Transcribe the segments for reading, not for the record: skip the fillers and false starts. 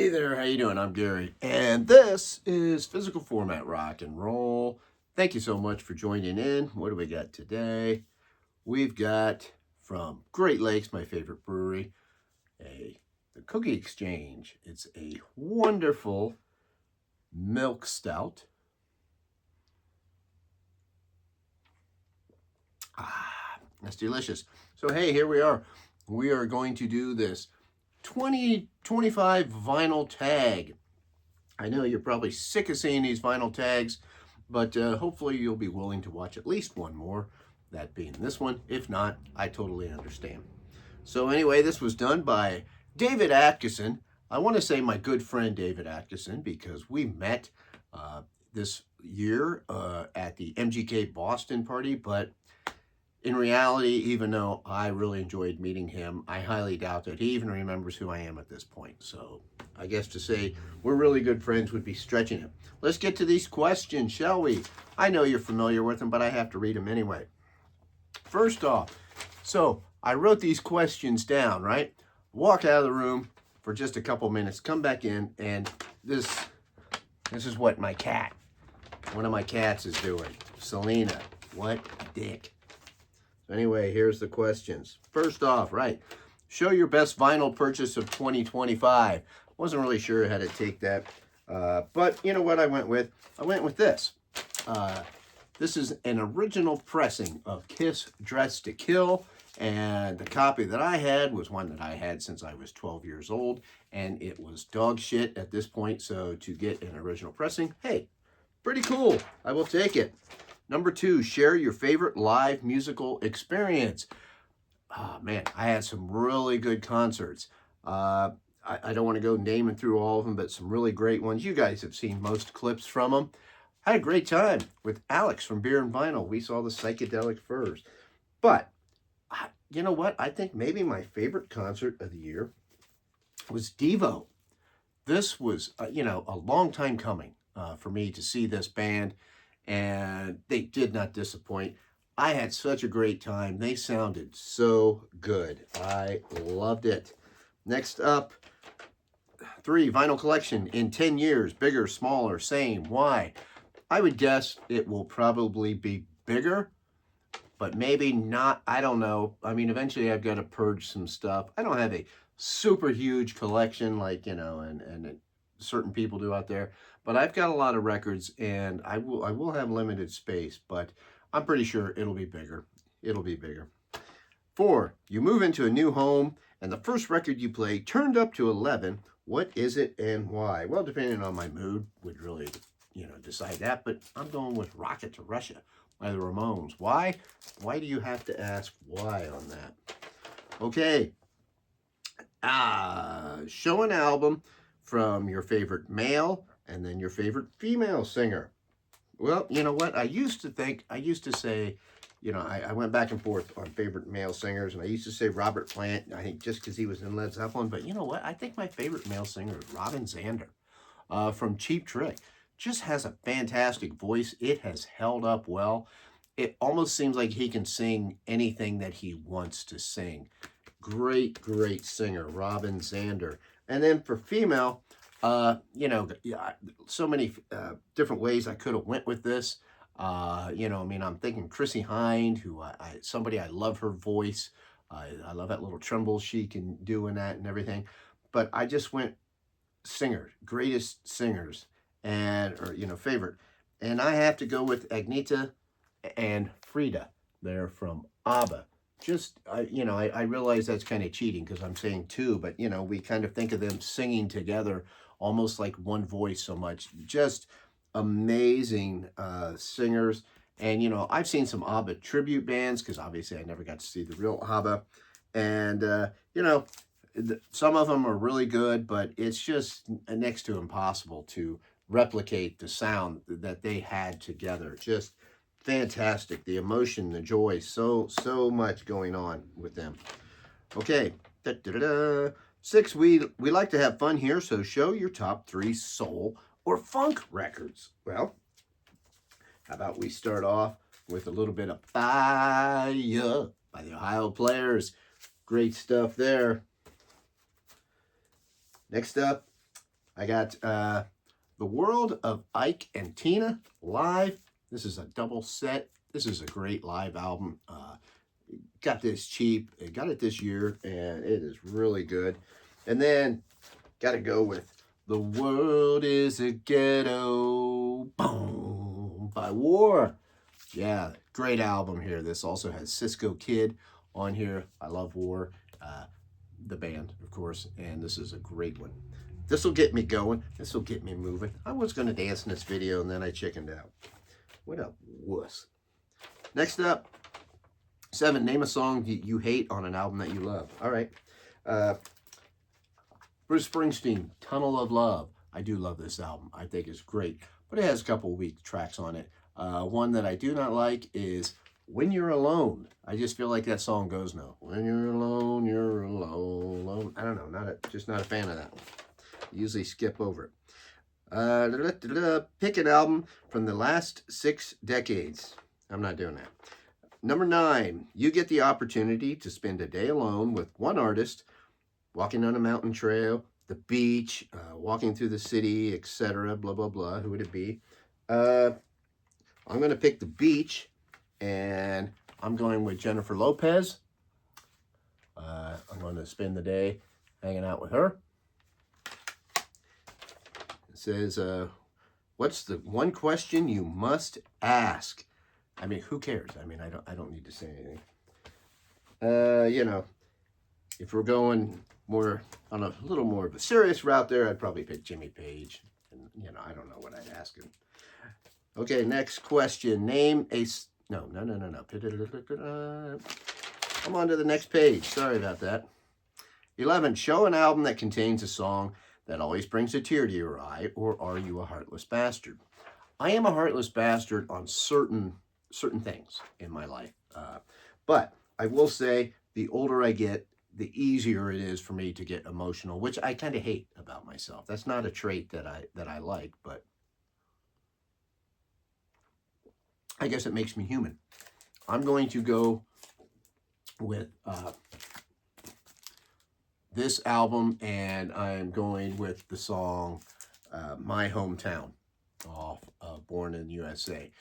Hey there, how you doing? I'm Gary, and this is Physical Format Rock and Roll. Thank you so much for joining in. What do we got today? We've got from Great Lakes, my favorite brewery, the Cookie Exchange. It's a wonderful milk stout. That's delicious. So hey, here we are. We are going to do this 2025 vinyl tag. I know you're probably sick of seeing these vinyl tags, but hopefully you'll be willing to watch at least one more, that being this one. If not, I totally understand. So anyway, this was done by David Atkinson. I want to say my good friend David Atkinson because we met this year at the MGK Boston party, but in reality, even though I really enjoyed meeting him, I highly doubt that he even remembers who I am at this point. So I guess to say we're really good friends would be stretching it. Let's get to these questions, shall we? I know you're familiar with them, but I have to read them anyway. First off, so I wrote these questions down, right? Walked out of the room for just a couple minutes, come back in, and this is what one of my cats is doing. Selena, what a dick. Anyway, here's the questions. First off, right, show your best vinyl purchase of 2025. Wasn't really sure how to take that, but you know what I went with? I went with this. This is an original pressing of Kiss Dressed to Kill, and the copy that I had was one that I had since I was 12 years old, and it was dog shit at this point, so to get an original pressing, hey, pretty cool. I will take it. Number 2, share your favorite live musical experience. Oh, man, I had some really good concerts. I don't want to go naming through all of them, but some really great ones. You guys have seen most clips from them. I had a great time with Alex from Beer and Vinyl. We saw the Psychedelic Furs. But, you know what? I think maybe my favorite concert of the year was Devo. This was, a long time coming for me to see this band. And they did not disappoint. I had such a great time. They sounded so good. I loved it. Next up, 3, vinyl collection in 10 years, bigger, smaller, same. Why? I would guess it will probably be bigger, but maybe not. I don't know. I mean, eventually I've got to purge some stuff. I don't have a super huge collection like, and certain people do out there, but I've got a lot of records and I will have limited space, but I'm pretty sure it'll be bigger. It'll be bigger. 4, you move into a new home and the first record you play turned up to 11. What is it and why? Well, depending on my mood would really, decide that, but I'm going with Rocket to Russia by the Ramones. Why? Why do you have to ask why on that? Okay. Show an album from your favorite male and then your favorite female singer. Well, you know what? I used to say, I went back and forth on favorite male singers, and I used to say Robert Plant, I think just because he was in Led Zeppelin, but you know what? I think my favorite male singer is Robin Zander from Cheap Trick. Just has a fantastic voice. It has held up well. It almost seems like he can sing anything that he wants to sing. Great, great singer, Robin Zander. And then for female, so many different ways I could have went with this. I'm thinking Chrissie Hynde, who somebody I love her voice. I love that little tremble she can do in that and everything. But I just went singers, greatest singers, favorite. And I have to go with Agnetha and Frida. They're from ABBA. I realize that's kind of cheating because I'm saying 2, but, we kind of think of them singing together almost like one voice so much. Just amazing singers. And, I've seen some ABBA tribute bands because obviously I never got to see the real ABBA. And, some of them are really good, but it's just next to impossible to replicate the sound that they had together. Just fantastic. The emotion, the joy, so much going on with them. Okay. 6, we like to have fun here, so show your top 3 soul or funk records. Well, how about we start off with a little bit of Fire by the Ohio Players. Great stuff there. Next up, I got The World of Ike and Tina live. This is a double set. This is a great live album. Got this cheap. I got it this year, and it is really good. And then got to go with The World is a Ghetto, boom, by War. Yeah, great album here. This also has Cisco Kid on here. I love War, the band, of course, and this is a great one. This will get me going. This will get me moving. I was going to dance in this video, and then I chickened out. What a wuss. Next up, 7, name a song you hate on an album that you love. All right. Bruce Springsteen, Tunnel of Love. I do love this album. I think it's great, but it has a couple weak tracks on it. One that I do not like is When You're Alone. I just feel like that song goes no. When you're alone, you're alone. I don't know, just not a fan of that one. Usually skip over it. Pick an album from the last 6 decades. I'm not doing that. Number 9, you get the opportunity to spend a day alone with one artist, walking on a mountain trail, the beach, walking through the city, etc., blah, blah, blah. Who would it be? I'm going to pick the beach, and I'm going with Jennifer Lopez. I'm going to spend the day hanging out with her. It says, what's the one question you must ask? I mean, who cares? I mean, I don't need to say anything. You know, if we're going more on a little more of a serious route there, I'd probably pick Jimmy Page. And, you know, I don't know what I'd ask him. Okay, next question. Name a... No. I'm on to the next page. Sorry about that. 11, show an album that contains a song that always brings a tear to your eye, or are you a heartless bastard? I am a heartless bastard on certain things in my life. But I will say the older I get, the easier it is for me to get emotional, which I kind of hate about myself. That's not a trait that I like, but I guess it makes me human. I'm going to go with this album, and I'm going with the song My Hometown off of Born in the USA.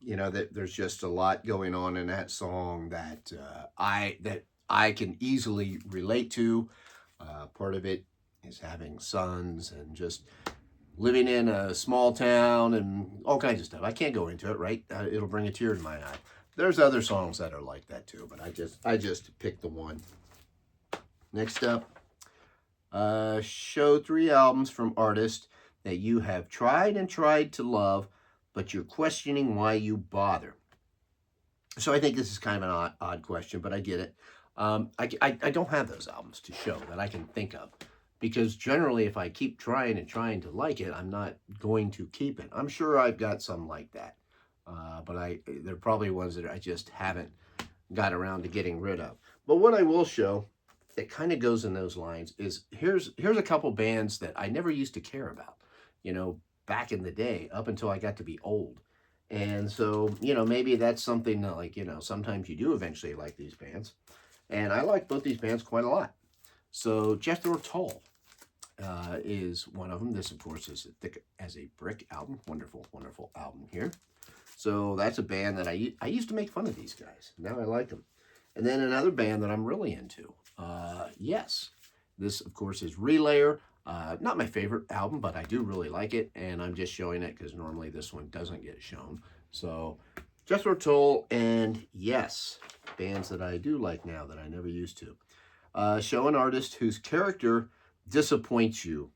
You know, that there's just a lot going on in that song that I can easily relate to. Part of it is having sons and just living in a small town and all kinds of stuff. I can't go into it, right? It'll bring a tear to my eye. There's other songs that are like that too, but I just picked the one. Next up, show 3 albums from artists that you have tried to love, but you're questioning why you bother. So I think this is kind of an odd question, but I get it. I don't have those albums to show that I can think of, because generally if I keep trying to like it, I'm not going to keep it. I'm sure I've got some like that, but they're probably ones that I just haven't got around to getting rid of. But what I will show that kind of goes in those lines is here's a couple bands that I never used to care about, you know, back in the day, up until I got to be old. And so, you know, maybe that's something that, like, you know, sometimes you do eventually like these bands. And I like both these bands quite a lot. So Jethro Tull is one of them. This, of course, is Thick as a Brick album. Wonderful, wonderful album here. So that's a band that I used to make fun of these guys. Now I like them. And then another band that I'm really into, Yes. This, of course, is Relayer. Not my favorite album, but I do really like it, and I'm just showing it because normally this one doesn't get shown. So Jethro Tull and Yes, bands that I do like now that I never used to. Show an artist whose character disappoints you,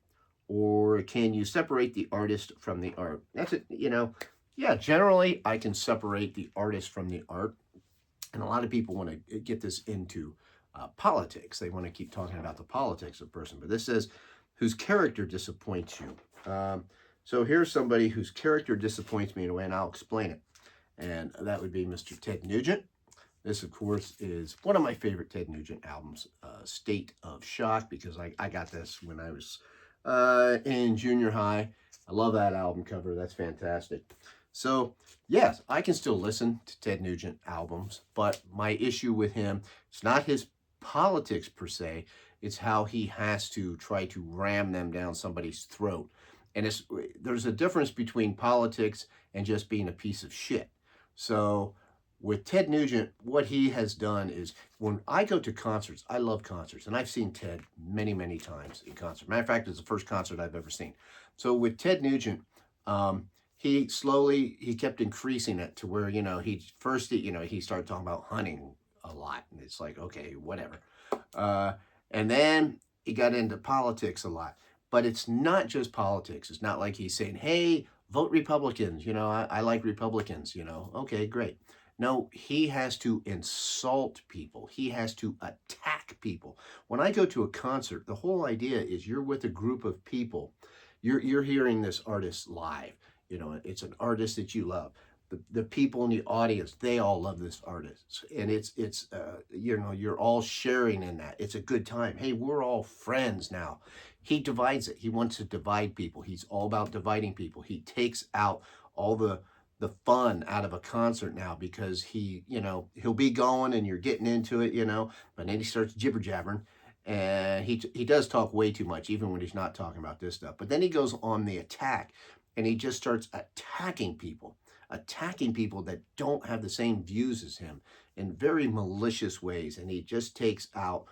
or can you separate the artist from the art? That's it, you know. Yeah, generally I can separate the artist from the art, and a lot of people want to get this into politics. They want to keep talking about the politics of a person, but this says whose character disappoints you. So here's somebody whose character disappoints me in a way, and I'll explain it. And that would be Mr. Ted Nugent. This, of course, is one of my favorite Ted Nugent albums, State of Shock, because I got this when I was in junior high. I love that album cover. That's fantastic. So, yes, I can still listen to Ted Nugent albums, but my issue with him is not his politics per se. It's how he has to try to ram them down somebody's throat. And there's a difference between politics and just being a piece of shit. So with Ted Nugent, what he has done is, when I go to concerts, I love concerts, and I've seen Ted many, many times in concert. Matter of fact, it's the first concert I've ever seen. So with Ted Nugent, he kept increasing it to where, he started talking about hunting a lot, and it's like, okay, whatever. And then he got into politics a lot, but it's not just politics. It's not like he's saying, hey, vote Republicans. I like Republicans, okay, great. No, he has to insult people. He has to attack people. When I go to a concert, the whole idea is you're with a group of people. You're hearing this artist live. It's an artist that you love. The people in the audience, they all love this artist. And you're all sharing in that. It's a good time. Hey, we're all friends now. He divides it. He wants to divide people. He's all about dividing people. He takes out all the fun out of a concert now, because he'll be going and you're getting into it, but then he starts jibber jabbering, and he does talk way too much, even when he's not talking about this stuff. But then he goes on the attack, and he just starts attacking people that don't have the same views as him in very malicious ways. And he just takes out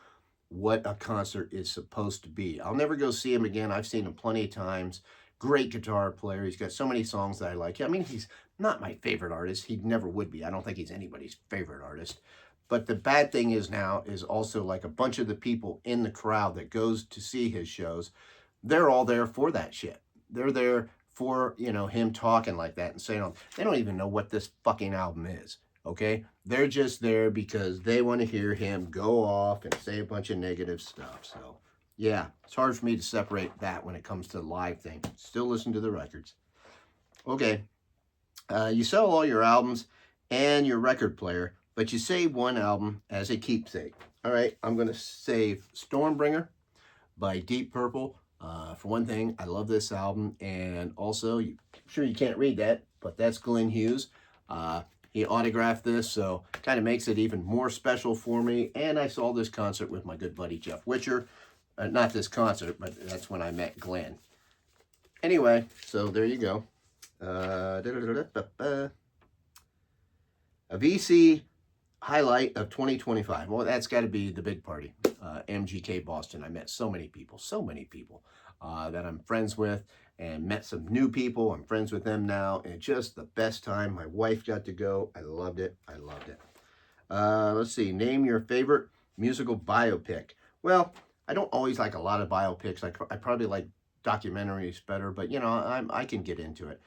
what a concert is supposed to be. I'll never go see him again. I've seen him plenty of times. Great guitar player. He's got so many songs that I like. I mean, he's not my favorite artist. He never would be. I don't think he's anybody's favorite artist. But the bad thing is now is also, like, a bunch of the people in the crowd that goes to see his shows, they're all there for that shit. They're there for, him talking like that and saying, they don't even know what this fucking album is. Okay? They're just there because they want to hear him go off and say a bunch of negative stuff. So, yeah, it's hard for me to separate that when it comes to the live thing. Still listen to the records. Okay. You sell all your albums and your record player, but you save one album as a keepsake. All right, I'm going to save Stormbringer by Deep Purple. For one thing, I love this album. And also, I'm sure you can't read that, but that's Glenn Hughes. He autographed this, so kind of makes it even more special for me. And I saw this concert with my good buddy Jeff Witcher. Not this concert, but that's when I met Glenn. Anyway, so there you go. A VC highlight of 2025. Well, that's got to be the big party. MGK Boston. I met so many people that I'm friends with, and met some new people. I'm friends with them now, and just the best time. My wife got to go. I loved it. Let's see. Name your favorite musical biopic. Well, I don't always like a lot of biopics. I probably like documentaries better, but I can get into it.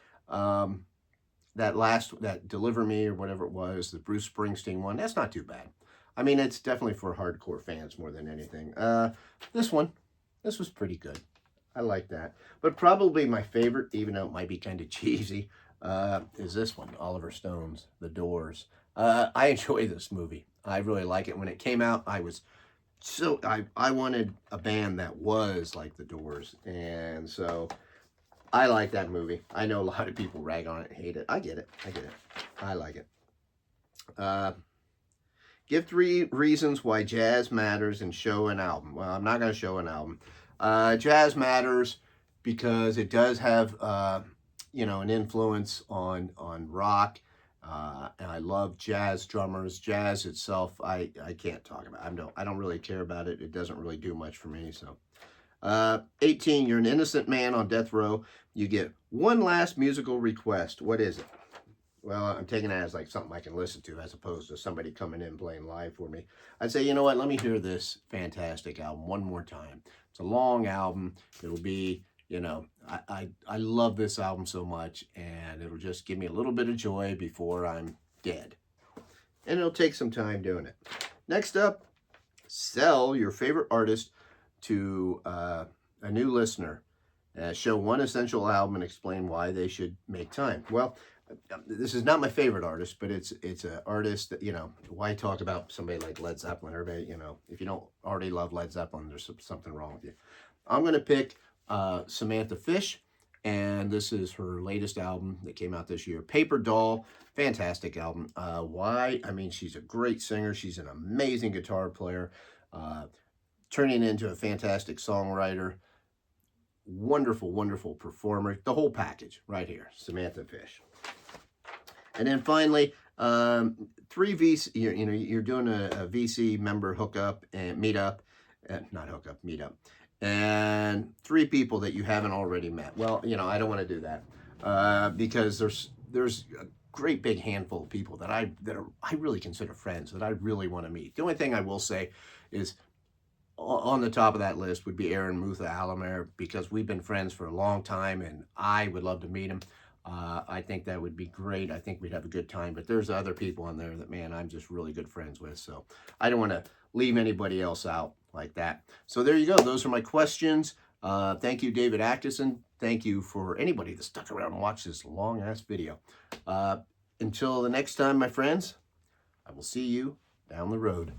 That Deliver Me or whatever it was, the Bruce Springsteen one, that's not too bad. I mean, it's definitely for hardcore fans more than anything. This was pretty good. I like that. But probably my favorite, even though it might be kind of cheesy, is this one, Oliver Stone's The Doors. I enjoy this movie. I really like it. When it came out, I wanted a band that was like The Doors. And so I like that movie. I know a lot of people rag on it and hate it. I get it. I like it. Give 3 reasons why jazz matters and show an album. Well, I'm not going to show an album. Jazz matters because it does have, an influence on rock. And I love jazz drummers. Jazz itself, I can't talk about. I don't really care about it. It doesn't really do much for me. So, 18, you're an innocent man on death row. You get one last musical request. What is it? Well, I'm taking that as like something I can listen to, as opposed to somebody coming in playing live for me. I'd say, you know what? Let me hear this fantastic album one more time. It's a long album. It'll be, I love this album so much, and it'll just give me a little bit of joy before I'm dead. And it'll take some time doing it. Next up, sell your favorite artist to a new listener. Show one essential album and explain why they should make time. Well, this is not my favorite artist, but it's an artist that, why talk about somebody like Led Zeppelin? Everybody, if you don't already love Led Zeppelin, there's something wrong with you. I'm going to pick Samantha Fish, and this is her latest album that came out this year, Paper Doll. Fantastic album. Why? I mean, she's a great singer. She's an amazing guitar player. turning into a fantastic songwriter, wonderful, wonderful performer, the whole package right here, Samantha Fish. And then finally, 3 VC, you're doing a VC member hookup and meetup, not hookup, meetup, and 3 people that you haven't already met. Well, I don't want to do that because there's a great big handful of people that I really consider friends that I really want to meet. The only thing I will say is on the top of that list would be Aaron Mutha Alamer, because we've been friends for a long time and I would love to meet him. I think that would be great. I think we'd have a good time, but there's other people on there that, man, I'm just really good friends with. So I don't want to leave anybody else out like that. So there you go. Those are my questions. Thank you, David Actison. Thank you for anybody that stuck around and watched this long ass video. Until the next time, my friends, I will see you down the road.